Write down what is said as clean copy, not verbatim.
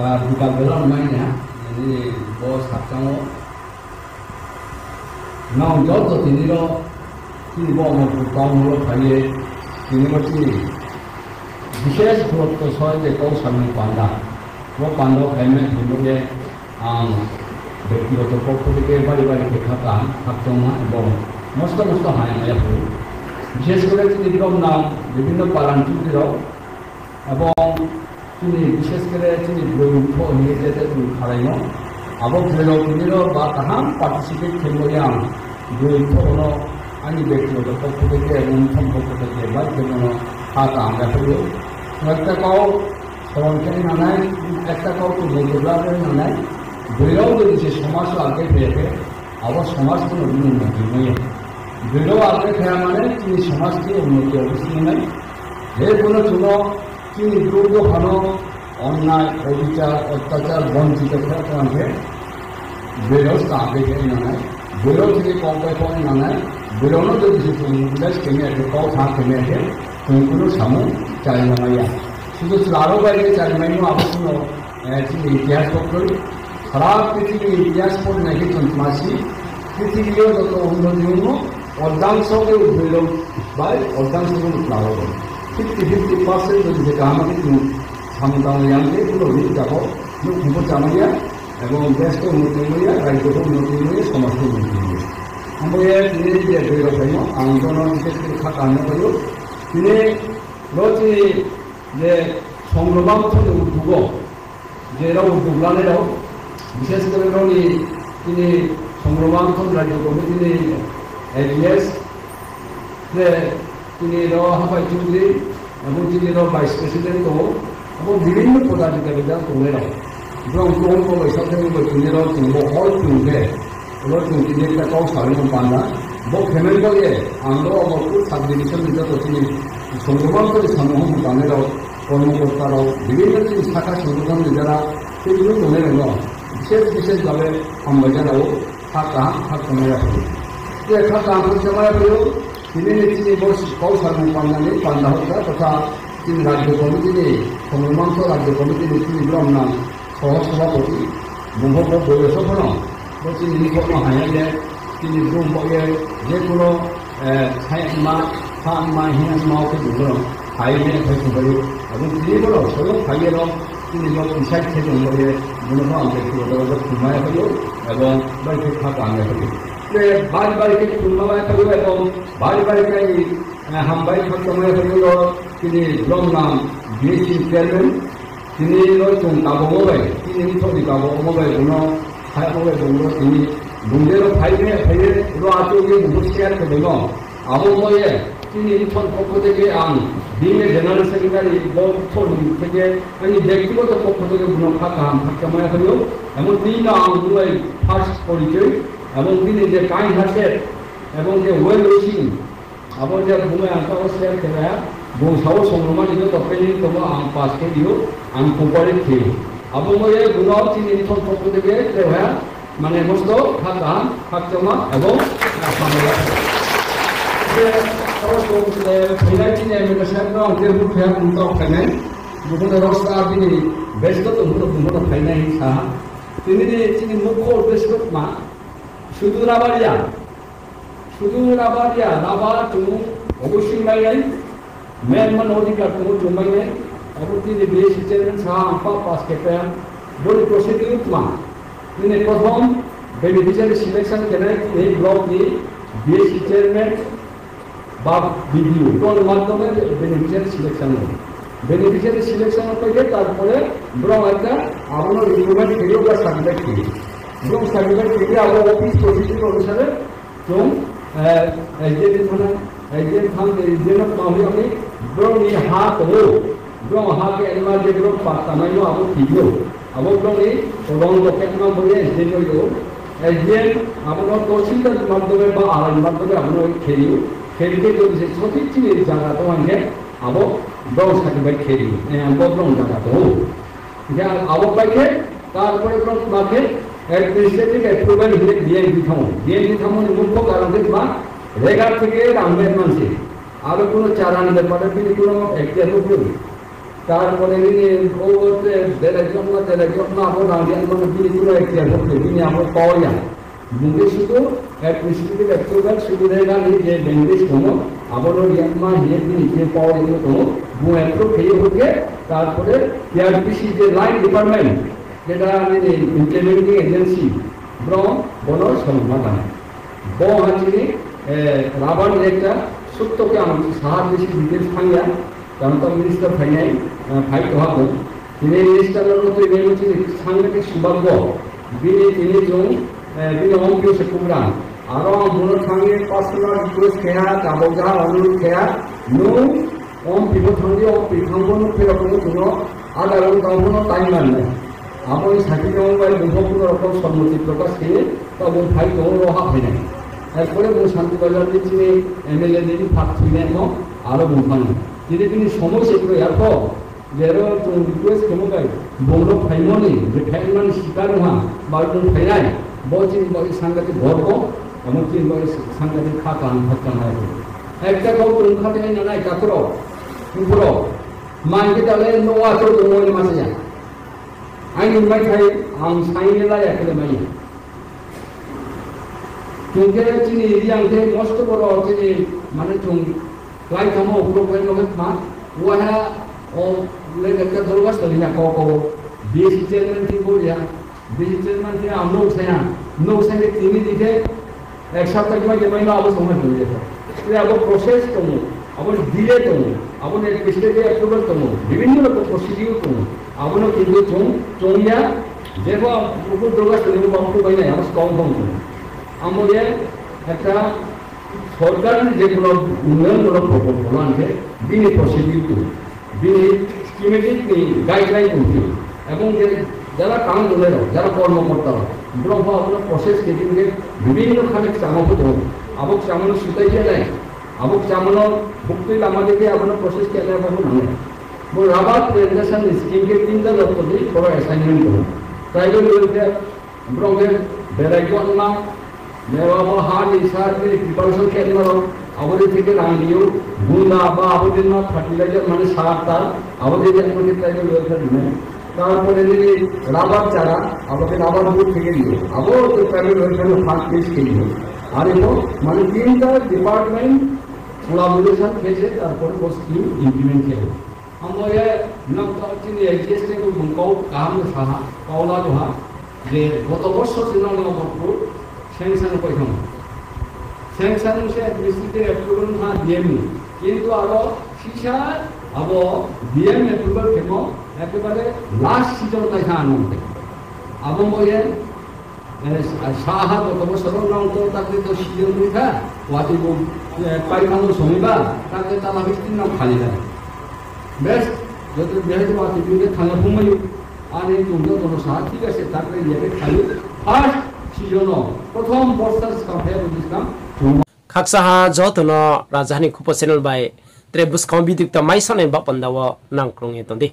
buka belon mainnya, jadi bos hakkamu. Nah, jodoh ini lo, ini bawa mau tahu lo kaya, ini macam বিশেষ গুরুত্ব সহ যে কৌশলী পান্ডা ও Pandava helmet গুলোকে ব্যক্তিগত পক্ষ থেকে বাড়ি বাড়িতে থাকা থাকতো না এবং মস্ত মস্ত হায় মায়াপুর বিশেষ করে তিনি নাম বিভিন্ন পারাঞ্চুতিরাও এবং তিনি বিশেষ করে তিনি গ্রন্থ নিয়ে যেতে খাড়াইন আবক ধরেও তিনিও বা তাহাম পার্টিসিপেট খেলবই গ্রন্থ হল আমি ব্যক্তিগত পক্ষ থেকে এবং সম্পর্ক থেকে বা যেমন থাকা আমরা করি একটা কাউ সরঞ্জামী নানায় একটা কাউ তো বৈদ্যুলাদের নানায় বইরাও যদি সে সমাজ আগে ফেরে আবার সমাজ কোনো উন্নতি নয় বইরাও আগে ফেরা মানে তিনি সমাজকে উন্নতি অবশ্যই নয় এর কোনো তিনি দ্রুত ভালো অন্যায় অবিচার অত্যাচার বঞ্চিত ফেরা তোমাকে বইরাও আগে ফেরে নানায় বইরাও থেকে কম কম নানায় বইরাও যদি সে উন্নতি কেমে আছে কম থাক কেমে আছে কোনো সামু চারিমাইয়া শুধু আরও বাইরে চারিমাইও আবশ্যক তিনি ইতিহাস পড়ল সারা পৃথিবীর ইতিহাস পড়ে নাকি মাসি পৃথিবীও যত উন্নতি হল অর্ধাংশকে উদ্বেল বা অর্ধাংশকে লাভ 50% যদি যেটা আমাকে সামুদায় আনতে এগুলো হয়ে যাব খুব চামাইয়া এবং দেশকে উন্নতি হইয়া রাজ্যকে উন্নতি হয়ে সমাজকে উন্নতি হইয়া আমরা তিনি যে বেরোখাইন আন্দোলন বিশেষ করে থাকা করি তিনি রয়েছে যে সংগ্রাম থেকে উদ্যোগ যে এরা উদ্যোগ লানেরাও বিশেষ করে তিনি সংগ্রাম রাজ্য কমিটি এজিএস তিনি হাফাই চৌধুরী এবং তিনি ভাইস প্রেসিডেন্ট দো এবং বিভিন্ন পদাধিকারীরা তোলেরাও এবং কোন পয়সা থেকে তিনি হল তুলবে এবার তিনি একটা কাউ সাধারণ পান্ডা বহু ফেমেল করে আমরা অবশ্যই সাব ডিভিশন দিতে তিনি সংগ্রাম করে সমূহ গানেরাও কর্মকর্তারাও বিভিন্ন শাখা সংগঠন যারা সেগুলো মনে গেল বিশেষভাবে আমবাজারাও থাকা থাকতে থাকা আন্তর্জামায় হলেও তিনি তিনি কৌশলী পান্ডানি পান্ডা হত্যা তথা তিনি রাজ্য কমিটি সংগ্রামাংশ রাজ্য কমিটি তিনি ব্রহ্মা সহসভাপতি ব্রহ্ম বৈশভন তিনি নিকট হাইলে তিনি ব্রহ্মকে যে কোনো মা সাত মা হিয়ান মাওকে দুজন হাইলে হইতে পারি এবং তিনি বলো স্বয়ং হাইয়ের তিনি ইসাইড থেকে বলে মূলত ব্যক্তিগত খুলমায় হইল এবং বাড়িতে থাকা আনলে হইল বাড়ি বাড়িতে খুলমায় হইল এবং বাড়ি বাড়িতে হামবাই সময় হইল তিনি ব্রহ্মাম বিএসসি চেয়ারম্যান তিনি রয়েছেন কাবো মোবাইল তিনি ছবি কাবো মোবাইল কোনো হাই মোবাইল বলল তিনি বুন্দের ফাইভে ফাইভে আচুকে মুখিয়ার খেল আবহাওয়ে তিনি পক্ষ থেকে ডিএমএ জেনারেল সেক্রেটারি থেকে আমি ব্যক্তিগত পক্ষ থেকে থাকামায় হলেও এমন তিনি ফার্স্ট পরিচয় এবং তিনি যে কাইন্ড হার্টেড এবং যে ওয়েল উইশিং এবং যে ঘুমে আঁকাও শেয়ার খেলা বংশাও সংগ্রাম নিজ তপেনি তোমার পাশ খেলিও আমি কোপারে খেয়ে আবহাওয়ে গুণাও তিনি পক্ষ থেকে মানে মস্ত থাকা থাকতমা এবং Finalmente, mentre sempre anche il gruppo è un po' come bukan rosta ini besok untuk finalnya sah. Ini mukul besok mah. Sudah rabarya, rabar tu, obusi main, memang orang tu cumai, aku ini basic chairman sah apa pas kepen, boleh prosedur mah. Ini perform beneficiary selection kena ini blog ni basic chairman বা video কোন মাধ্যমে beneficiary selection হবে beneficiary selection হয়ে তারপরে Brong একটা আপনার recruitment video বা certificate দিয়ে এবং সার্টিফিকেট দিয়ে আমরা অফিস প্রসিডিউর অনুসারে এবং এজেন্ট মামলি আমি ব্রং এই হাত হো ব্রং হাতে এনিমাল যেগুলো পাতামাইও আবো ভিডিও আবো ব্রং এই রং লোকেটমা বলে এজেন্ট হইল এজেন্ট আপনার তহসিলদার মাধ্যমে বা আলাদা মাধ্যমে আপনার খেলিও খেলতে যদি সে সঠিক চিনের জায়গা তো আনকে আবো ব্রং সার্টিফিকেট খেলিও ব্রং জায়গা তো যা আবো পাইকে তারপরে ব্রং মাকে অ্যাডমিনিস্ট্রেটিভ অ্যাপ্রুভাল হিসেবে ডিএনডি থামন মুখ্য কারণ বা রেগার থেকে রামবের মানছে আরো কোনো চারা নিতে পারে কিন্তু কোনো এখতিয়ার উপরে তারপরে ওতে দেড়জন না আবার রাজিয়ান মানে বিলিগুলো একটা করতে তিনি আমার পাওয়া mungkin situ administratif ekstrovert sudah যে বেনিফিট কোনো আবারও ইয়ামা হিয়ে যে পাওয়ার এগুলো কোনো বু একটু খেয়ে হচ্ছে তারপরে কেআরপিসি যে লাইন ডিপার্টমেন্ট যেটা ইমপ্লিমেন্টিং এজেন্সি ব্রম বন সমাধান ব হাজিনি রাবার একটা সত্যকে আমাদের সাহায্য বেশি ডিটেলস ফাইয়া কারণ তো মিনিস্টার ফাইনাই ফাইট হওয়া তিনি মিনিস্টারের মতো এই হচ্ছে সাংঘাতিক সৌভাগ্য তিনি জন Bini om kyo se kumran. Aro mono thangi personal request kaya, kaboga onul kaya, no om pipo thangi om pipo no pero kono tuno ada ron kabono time manne. Amo is hati om bai buho kono rokon sammoti prokash kene ta bon phai to roha phene. এরপরে বো শান্তি বাজার দিচ্ছি MLA দিদি ফাঁকছিলেন আরো বুঝানো যদি তিনি সময় সেগুলো এরপর যেরো রিকোয়েস্ট কেমন গাই বৌরব ফাইমনি যে ফাইমান শিকার হওয়া বা ফাইনাই বলছেন বলে সাংঘাতিক গর্ব এমনকি বলে সাংঘাতিক খাতান হত্যা নয় একটা কাউ তুমি খাতে না নাই কাকর পুরো মানকে তাহলে নোয়া তো তোমার মাসে যা আইন মাই খাই আম সাইনে লাই একলে মাই তুমি চিনি রিয়াংতে মস্ত বড় চিনি মানে তুমি লাই কামো উপরে করে লোকে মা ওয়া ও লেগেটা দরবাস তো না কো বিএসসি চেয়ারম্যান কি বলিয়া ডিজিটাল দিয়ে আমরাও ছায়া নো সাইডে তিনি দিকে এক সপ্তাহ কিংবা যেমাইনা আবার সময় হয়ে যেত আবার প্রসেস কমো আবার দিলে কমো আবার স্টেটে অ্যাপ্রুভাল কমো বিভিন্ন রকম প্রসিডিউর কমো আবার কিন্তু চমিয়া যেব উপর দরকার সেগুলো বামটো পাই নাই আমার কম কম কমো আমাদের একটা সরকারের যেগুলো উন্নয়নমূলক প্রকল্প আনছে বিনি প্রসিডিউর বিনি স্কিমেটিক গাইডলাইন করছে এবং যারা কাম করে যারা কর্মকর্তারা ব্রহ্ম আপনার প্রসেস কেটিংকে বিভিন্ন খানে চামাবো তো আবক চামানো সুতাইছে নাই আবক চামানো ভুক্তি আমাদেরকে আপনার প্রসেস কেটে পাবো না वो राबात प्रेजेंटेशन स्कीम के तीनটা লক্ষ্য দিয়ে বড় অ্যাসাইনমেন্ট করুন ট্রাইবাল ওয়েলফেয়ার ব্রঙ্গের বেরাইজন না মেওয়ামো হার ইসারকে প্রিপারেশন কেন্দ্র আমাদের থেকে রাঙ্গিও গুন্ডা বা আমাদের না ফার্টিলাইজার মানে সার তার আমাদের আমাদের ট্রাইবাল ওয়েলফেয়ার নেই তারপরে যদি রাবার চারা আমাদের রাবার বুট থেকে দিল আবার তো ট্রাইবাল ওয়েলফেয়ার ফার্স্ট পেজ খেয়ে দিল আর এগুলো মানে তিনটা ডিপার্টমেন্ট কোলাবোরেশন খেয়েছে তারপরে ও স্কিম ইমপ্লিমেন্ট কিया আমাদের নকচিনি এক্সিস্টিং মুকাও কাম সাহা কাওলা দোহা যে গত বছর দিনাল নম্বর স্যাংশন কইতাম স্যাংশন সে মিনিস্ট্রি অ্যাপ্রুভাল না দিয়েনি কিন্তু আরো শিশা আবো ডিএম অ্যাপ্রুভাল কেন একেবারে লাস্ট সিজন দেখা আনন্দ আবো বলে সাহা গত বছর নাম তো তাকে তো সিজন দেখা ওয়াতি পাইখানো শনিবার তাকে তালা বৃষ্টির নাম খালি যায় বেশ যদি বেহেদ ওয়াতি দিকে থানা ঘুমাই আর এই দুটো কোনো সাহা ঠিক আছে তাকে ইয়ে খালি ফার্স্ট সিজন প্রথম বর্ষার কাফে বুঝলাম খাকসাহা যতনো রাজধানী খুপ চ্যানেল বাই त्रे बुस्कां बिदिक त माइसन एबा पंदाव नांक्रोंगे तंदे